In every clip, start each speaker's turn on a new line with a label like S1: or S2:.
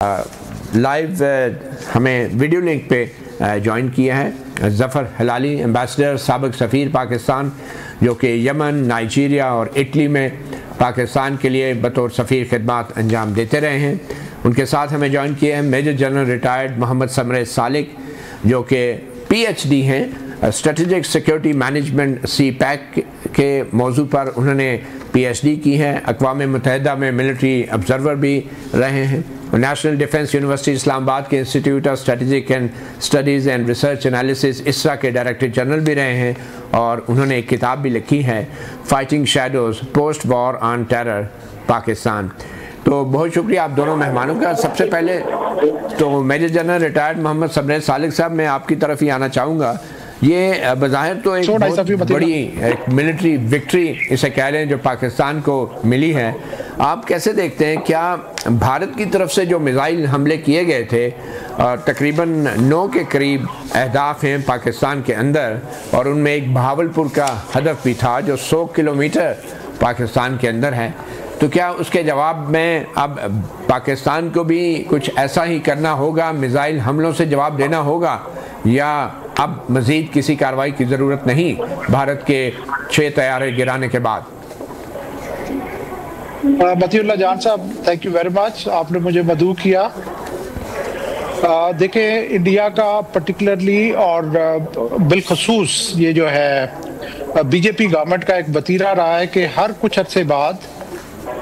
S1: Live हमें video link पे join किया है ज़फ़र हिलाली, एम्बेसडर साबिक़ सफ़ीर पाकिस्तान, जो कि यमन, नाइजीरिया और इटली में पाकिस्तान के लिए बतौर सफ़ीर खिदमत अंजाम देते रहे हैं। उनके साथ हमें ज्वाइन किए हैं major general retired Mohammad Samar Salik, जो कि PhD हैं स्ट्रेटेजिक सिक्योरिटी मैनेजमेंट CPAC के मौजू पर उन्होंने PhD की है। अक़वाम मुत्तहिदा में मिलिट्री ऑब्ज़र्वर भी रहे हैं। नेशनल डिफेंस यूनिवर्सिटी इस्लामाबाद के institute of strategic and studies and research analysis ISRA के डायरेक्टर जनरल भी रहे हैं और उन्होंने एक किताब भी लिखी है, fighting shadows post war on terror Pakistan. तो बहुत शुक्रिया आप दोनों मेहमानों का। सबसे पहले तो major general retired Mohammad Samar Salik साहब, मैं आपकी तरफ ही आना चाहूँगा। ये बज़ाहिर तो एक बहुत बड़ी एक मिलिट्री विक्ट्री इसे कह लें जो पाकिस्तान को मिली है। आप कैसे देखते हैं, क्या भारत की तरफ से जो मिसाइल हमले किए गए थे तकरीबन 9 के करीब अहदाफ हैं पाकिस्तान के अंदर, और उनमें एक बहावलपुर का हदफ भी था जो 100 किलोमीटर पाकिस्तान के अंदर है, तो क्या उसके जवाब में अब पाकिस्तान को भी कुछ ऐसा ही करना होगा, मिसाइल हमलों से जवाब देना होगा, या अब मज़ीद किसी कार्रवाई की ज़रूरत नहीं भारत के 6 तैयारे गिराने के बाद?
S2: मतीउल्लाह जान साहब, थैंक यू वेरी मच, आपने मुझे मदऊ किया। देखें, इंडिया का पर्टिकुलरली और बिलखसूस ये जो है बीजेपी गवर्नमेंट का एक वतीरा रहा है कि हर कुछ अरसे बाद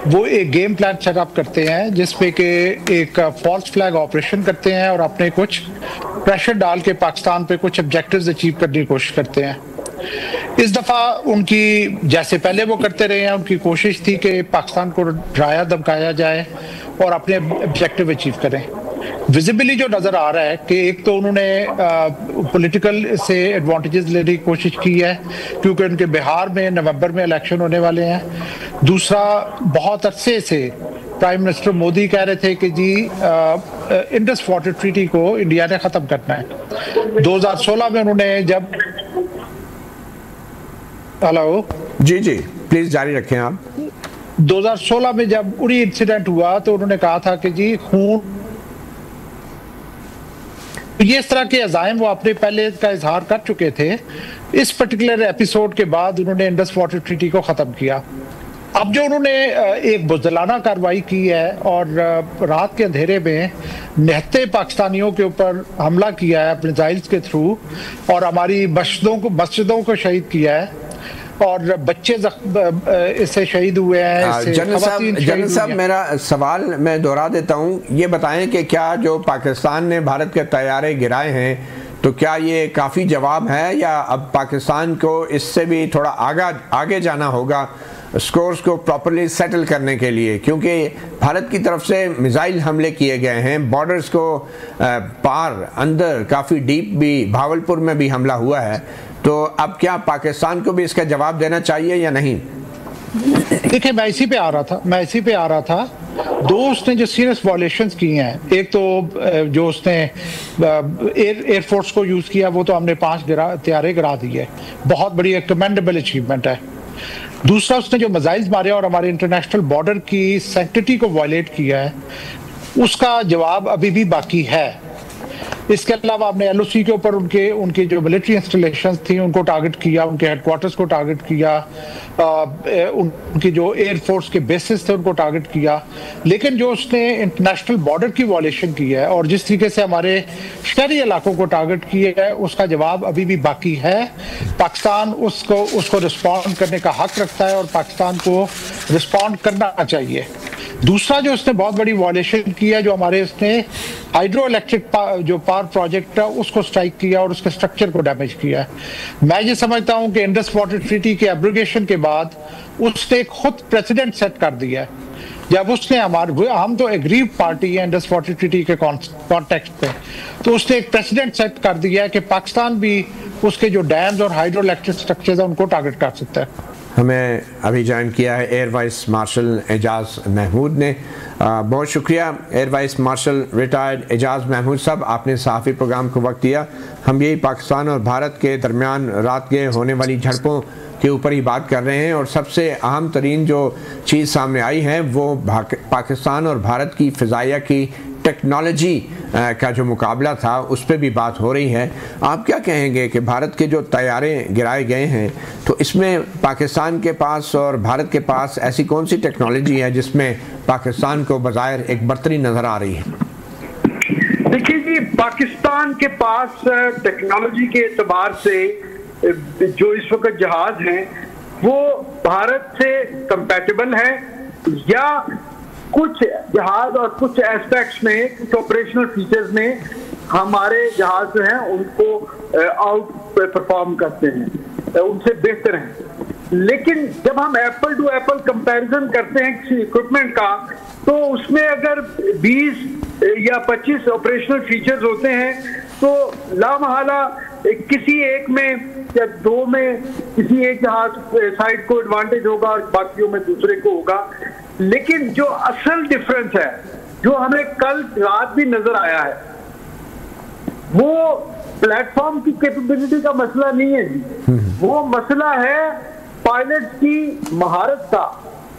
S2: वो एक गेम प्लान सेटअप करते हैं जिसपे कि एक फॉल्स फ्लैग ऑपरेशन करते हैं और अपने कुछ प्रेशर डाल के पाकिस्तान पे कुछ ऑब्जेक्टिव्स अचीव करने की कोशिश करते हैं। इस दफ़ा उनकी, जैसे पहले वो करते रहे हैं, उनकी कोशिश थी कि पाकिस्तान को डराया धमकाया जाए और अपने ऑब्जेक्टिव अचीव करें। विजिबली जो नज़र आ रहा है कि एक तो उन्होंने पॉलिटिकल से एडवांटेजेस लेने की कोशिश की है क्योंकि उनके बिहार में नवंबर में इलेक्शन होने वाले हैं। दूसरा, बहुत अरसे से प्राइम मिनिस्टर मोदी कह रहे थे कि जी इंडस वाटर ट्रीटी को इंडिया ने ख़त्म करना है। 2016 में उन्होंने जब
S1: जी प्लीज जारी रखें आप।
S2: 2016 में जब उरी इंसिडेंट हुआ तो उन्होंने कहा था कि जी खून, ये इस तरह के अज़ाइम वो अपने पहले का इजहार कर चुके थे। इस पर्टिकुलर एपिसोड के बाद उन्होंने इंडस वाटर ट्रीटी को ख़त्म किया। अब जो उन्होंने एक बुज़दिलाना कार्रवाई की है और रात के अंधेरे में निहत्ते पाकिस्तानियों के ऊपर हमला किया है मिसाइल्स के थ्रू, और हमारी मस्जिदों को शहीद किया है और बच्चे इससे शहीद हुए हैं।
S1: जनरल साहब, मेरा सवाल मैं दोहरा देता हूँ, ये बताएं कि क्या जो पाकिस्तान ने भारत के तैयारे गिराए हैं, तो क्या ये काफ़ी जवाब है या अब पाकिस्तान को इससे भी थोड़ा आगे जाना होगा स्कोर्स को प्रॉपर्ली सेटल करने के लिए? क्योंकि भारत की तरफ से मिसाइल हमले किए गए हैं, बॉर्डर्स को पार अंदर काफ़ी डीप भी भावलपुर में भी हमला हुआ है, तो अब क्या पाकिस्तान को भी इसका जवाब देना चाहिए या नहीं?
S2: देखिए, मैं इसी पे आ रहा था। दो उसने जो सीरियस वॉयलेशंस की हैं, एक तो जो उसने एयरफोर्स को यूज़ किया, वो तो हमने 5 तैयारे गिरा दिए, बहुत बड़ी एक कमेंडेबल अचीवमेंट है। दूसरा, उसने जो मिसाइल्स मारे और हमारे इंटरनेशनल बॉर्डर की सैंक्टिटी को वायलेट किया है, उसका जवाब अभी भी बाकी है। इसके अलावा आपने LOC के ऊपर उनकी जो मिलिट्री इंस्टॉलेशंस थी उनको टारगेट किया, उनके हेडक्वार्टर्स को टारगेट किया, उनकी जो एयरफोर्स के बेसिस थे उनको टारगेट किया। लेकिन जो उसने इंटरनेशनल बॉर्डर की वॉयलेशन की है और जिस तरीके से हमारे शहरी इलाकों को टारगेट किया है, उसका जवाब अभी भी बाकी है। पाकिस्तान उसको रिस्पॉन्ड करने का हक रखता है और पाकिस्तान को रिस्पॉन्ड करना चाहिए। दूसरा, जो उसने बहुत बड़ी वॉयलेशन की है, जो हमारे उसने हाइड्रो इलेक्ट्रिक जो पावर प्रोजेक्ट है उसको स्ट्राइक किया और उसके स्ट्रक्चर को डैमेज किया है। मैं ये समझता हूं कि इंडस वाटर ट्रीटी के एब्रोगेशन के बाद उसने खुद प्रेसिडेंट सेट कर दिया है। जब उसने हम तो एग्रीव पार्टी है इंडस वाटर ट्रीटी के कॉन्टेक्स्ट में, तो उसने एक प्रेसिडेंट सेट कर दिया है कि पाकिस्तान भी उसके जो डैम्स और हाइड्रो इलेक्ट्रिक स्ट्रक्चर्स है उनको टारगेट कर सकता है।
S1: हमें अभी ज्वाइन किया है air vice marshal Ejaz Mahmood ने। बहुत शुक्रिया air vice marshal retired Ejaz Mahmood साहब, आपने सहाफ़ी प्रोग्राम को वक्त दिया। हम यही पाकिस्तान और भारत के दरमियान रात के होने वाली झड़पों के ऊपर ही बात कर रहे हैं और सबसे अहम तरीन जो चीज़ सामने आई है वो पाकिस्तान और भारत की फ़िज़ाइया की टेक्नोलॉजी का जो मुकाबला था उस पर भी बात हो रही है। आप क्या कहेंगे कि भारत के जो तैयारे गिराए गए हैं, तो इसमें पाकिस्तान के पास और भारत के पास ऐसी कौन सी टेक्नोलॉजी है जिसमें पाकिस्तान को बज़ाहिर एक बर्तरी नज़र आ रही है?
S3: देखिए जी, पाकिस्तान के पास टेक्नोलॉजी के एतबार से जो इस वक्त जहाज हैं वो भारत से कंपैटिबल है, या कुछ जहाज और कुछ एस्पेक्ट्स में, कुछ ऑपरेशनल फीचर्स में हमारे जहाज जो हैं उनको आउट परफॉर्म करते हैं, उनसे बेहतर हैं। लेकिन जब हम एप्पल टू एप्पल कंपैरिजन करते हैं किसी इक्विपमेंट का, तो उसमें अगर 20 या 25 ऑपरेशनल फीचर्स होते हैं तो लामहला किसी एक में या दो में किसी एक जहाज साइड को एडवांटेज होगा और बाकियों में दूसरे को होगा। लेकिन जो असल डिफरेंस है, जो हमें कल रात भी नजर आया है, वो प्लेटफॉर्म की कैपेबिलिटी का मसला नहीं है जी, वो मसला है पायलट की महारत का,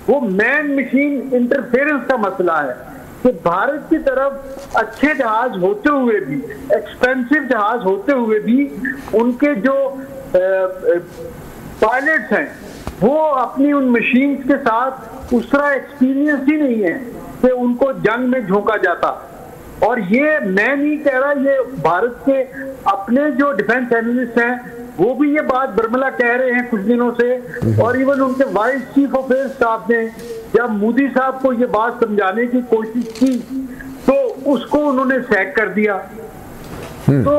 S3: वो मैन मशीन इंटरफेरेंस का मसला है कि भारत की तरफ अच्छे जहाज होते हुए भी, एक्सपेंसिव जहाज होते हुए भी, उनके जो पायलट्स हैं वो अपनी उन मशीन के साथ उस तरह एक्सपीरियंस ही नहीं है कि उनको जंग में झोंका जाता। और ये मैं नहीं कह रहा, ये भारत के अपने जो डिफेंस एनालिस्ट हैं वो भी ये बात बर्मला कह रहे हैं कुछ दिनों से, और इवन उनके vice chief of air staff ने जब मोदी साहब को ये बात समझाने की कोशिश की तो उसको उन्होंने सैक कर दिया। तो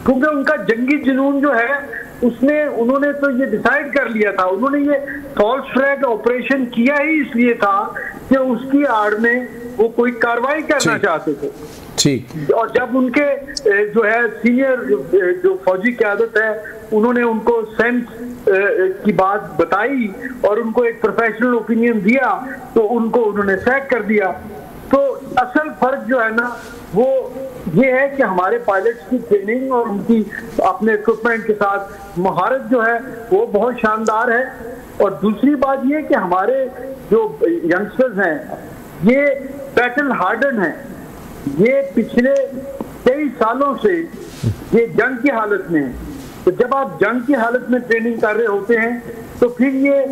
S3: क्योंकि उनका जंगी जुनून जो है उसमें उन्होंने तो ये डिसाइड कर लिया था, उन्होंने ये फॉल्स फ्लैग ऑपरेशन किया ही इसलिए था कि उसकी आड़ में वो कोई कार्रवाई करना चाहते थे। ठीक। और जब उनके जो है सीनियर जो फौजी क़यादत है उन्होंने उनको सेंस की बात बताई और उनको एक प्रोफेशनल ओपिनियन दिया तो उनको उन्होंने सैक कर दिया। तो असल फर्क जो है ना वो ये है कि हमारे पायलट्स की ट्रेनिंग और उनकी अपने इक्विपमेंट के साथ महारत जो है वो बहुत शानदार है। और दूसरी बात ये कि हमारे जो यंगस्टर्स हैं ये बैटल हार्डन हैं, ये पिछले कई सालों से ये जंग की हालत में है। तो जब आप जंग की हालत में ट्रेनिंग कर रहे होते हैं तो फिर ये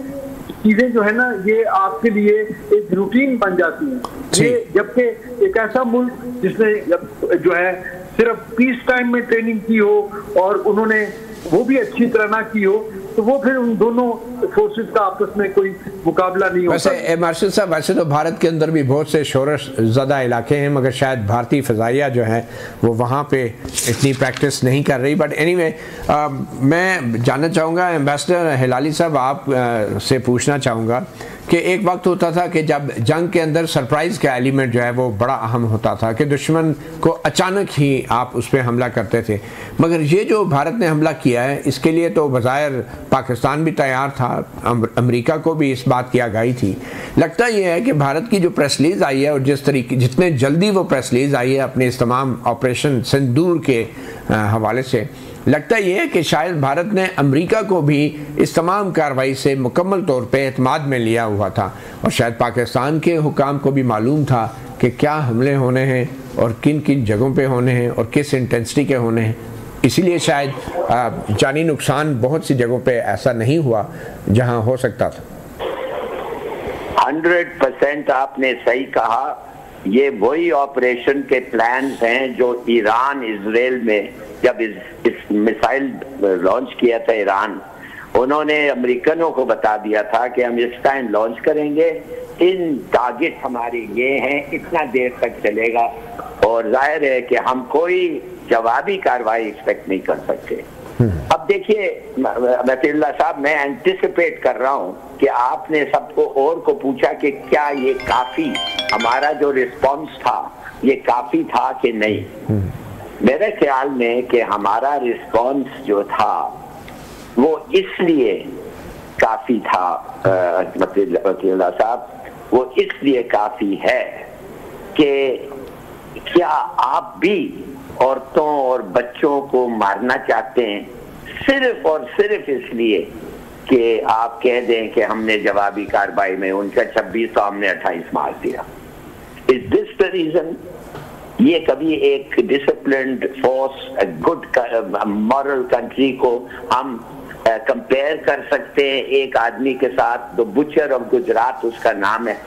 S3: चीजें जो है ना ये आपके लिए एक रूटीन बन जाती हैं। ये जबकि एक ऐसा मुल्क जिसने जो है सिर्फ पीस टाइम में ट्रेनिंग की हो और उन्होंने वो भी अच्छी तरह ना की हो, तो वो फिर उन दोनों फोर्सेस का आपस में कोई मुकाबला नहीं होता।
S1: वैसे मार्शल साहब, वैसे तो भारत के अंदर भी बहुत से शोरश ज़्यादा इलाके हैं, मगर शायद भारतीय फ़ज़ाइया जो है वो वहाँ पे इतनी प्रैक्टिस नहीं कर रही। बट एनीवे, मैं जानना चाहूँगा एम्बेसडर हिलाली साहब, आप से पूछना चाहूँगा कि एक वक्त होता था कि जब जंग के अंदर सरप्राइज़ का एलिमेंट जो है वो बड़ा अहम होता था कि दुश्मन को अचानक ही आप उस पर हमला करते थे, मगर ये जो भारत ने हमला किया है इसके लिए तो बज़ाहिर पाकिस्तान भी तैयार था, अमेरिका को भी इस बात की आगाही थी। लगता ये है कि भारत की जो प्रेस रिलीज आई है और जिस तरीके जितने जल्दी वो प्रेस रिलीज आई है अपने इस तमाम ऑपरेशन सिंदूर के हवाले से, लगता ये है कि शायद भारत ने अमेरिका को भी इस तमाम कार्रवाई से मुकम्मल तौर पे एतमाद में लिया हुआ था और शायद पाकिस्तान के हुकाम को भी मालूम था कि क्या हमले होने हैं और किन किन जगहों पे होने हैं और किस इंटेंसिटी के होने हैं। इसीलिए शायद जानी नुकसान बहुत सी जगहों पे ऐसा नहीं हुआ जहां हो सकता था।
S4: 100% आपने सही कहा। ये वही ऑपरेशन के प्लान्स हैं जो ईरान इजराइल में जब इस मिसाइल लॉन्च किया था ईरान, उन्होंने अमेरिकनों को बता दिया था कि हम इस टाइम लॉन्च करेंगे, इन टारगेट हमारे ये हैं, इतना देर तक चलेगा और जाहिर है कि हम कोई जवाबी कार्रवाई एक्सपेक्ट नहीं कर सकते। अब देखिए मतीउल्लाह साहब, मैं एंटिसिपेट कर रहा हूं कि आपने सबको और को पूछा कि क्या ये काफी, हमारा जो रिस्पांस था ये काफी था कि नहीं। मेरे ख्याल में कि हमारा रिस्पांस जो था वो इसलिए काफी था मतीउल्लाह साहब, वो इसलिए काफी है कि क्या आप भी औरतों और बच्चों को मारना चाहते हैं सिर्फ और सिर्फ इसलिए कि आप कह दें कि हमने जवाबी कार्रवाई में उनका 26 तो हमने 28 मार दिया? Is this the reason? ये कभी एक disciplined force, good morale country को हम कंपेयर कर सकते हैं एक आदमी के साथ, द बुचर ऑफ गुजरात उसका नाम है,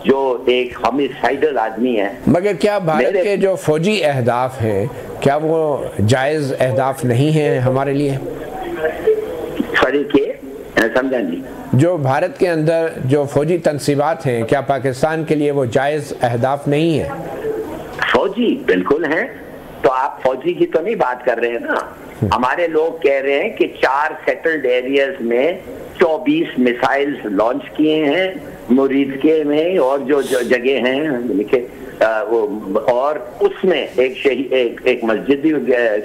S4: जो एक होमिसाइडल आदमी है।
S1: मगर क्या भारत के जो फौजी अहदाफ हैं, क्या वो जायज़ अहदाफ नहीं है हमारे लिए?
S4: सॉरी के समझा नहीं।
S1: जो भारत के अंदर जो फौजी तंसीबात हैं, क्या पाकिस्तान के लिए वो जायज़ अहदाफ नहीं है?
S4: फौजी बिल्कुल हैं। तो आप फौजी की तो नहीं बात कर रहे हैं ना। हमारे लोग कह रहे हैं कि 4 सेटल्ड एरियाज में 24 मिसाइल्स लॉन्च किए हैं मुरीद के में, और जो जगह हैं लिखे और उसमें एक मस्जिद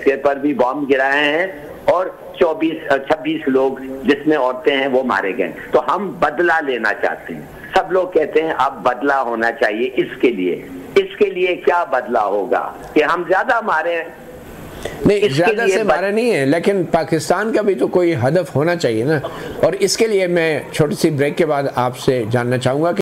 S4: के पर भी बॉम्ब गिराए हैं, और 26 लोग जिसमें औरतें हैं वो मारे गए। तो हम बदला लेना चाहते हैं। सब लोग कहते हैं अब बदला होना चाहिए। इसके लिए क्या बदला होगा कि हम ज्यादा मारे?
S1: नहीं, ज्यादा से मारे नहीं है, लेकिन पाकिस्तान का भी तो कोई हदफ होना चाहिए ना। और इसके लिए मैं छोटी सी ब्रेक के बाद आपसे जानना चाहूँगा कि